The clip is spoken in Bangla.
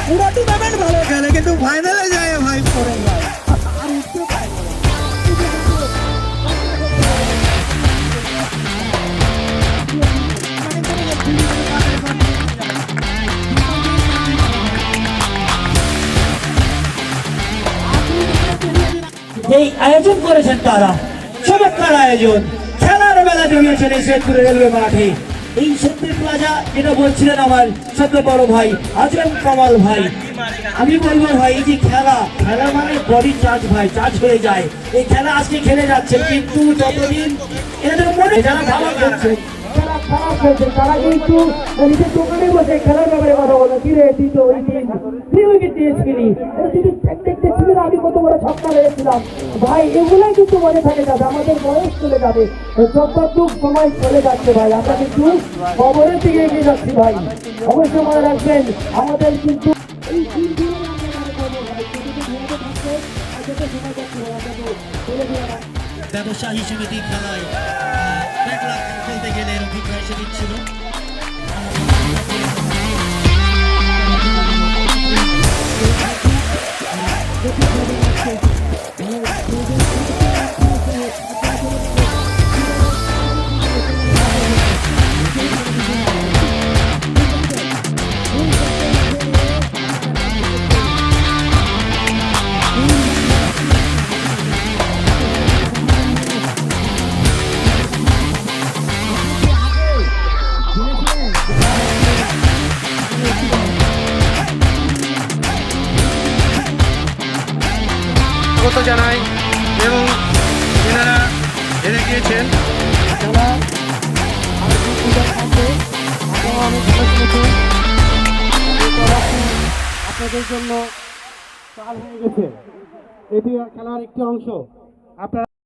পুরো টুর্নামেন্ট ভালো খেলে কিন্তু ফাইনালে যায় ভাই পরে ভাই আর উঠতে পারে না। এই আয়োজন করেছেন তারা চমৎকার আয়োজন, খেলার বেলা জমিয়েছেন এই শেরপুরের রেলওয়ে মাঠে। এই সত্যি প্লাজা যেটা বলছিলেন আমার সত্য বড় ভাই আজম কামাল ভাই, আমি বলবো ভাই এই যে খেলা মানে বডি চার্জ ভাই, চার্জ হয়ে যায়। এই খেলা আজকে খেলে যাচ্ছে, কিন্তু যতদিন এদের মনে যারা ভালো খেলছে যারা খারাপ খেলছে তারা কিন্তু নিজের দোকানে বসে খেলার ব্যাপারে কথা বলে কিরে তুই তো ওই দিন 3 উইকেট দিয়েছিলি, দেখতে ছিল আমি কত বড় ছক্কা মেরেছিলাম ভাই। এগুলাই কিন্তু মনে থাকে যাবে, আমাদের বয়স চলে যাবে, যতটুক সময় চলে যাচ্ছে ভাই আমরা কিন্তু খবরের দিকে এগিয়ে যাচ্ছি ভাই। অবশ্যই মনে রাখবেন আমাদের কিন্তু ব্যবসায়ী সমিতি খেলায় খেলতে গেলে এরকম এসে দিচ্ছিল। স্বাগত জানাই এবং এনারা হেরে গিয়েছেন। আপনাদের জন্য চাল হয়ে গেছে, এটি খেলার একটি অংশ। আপনারা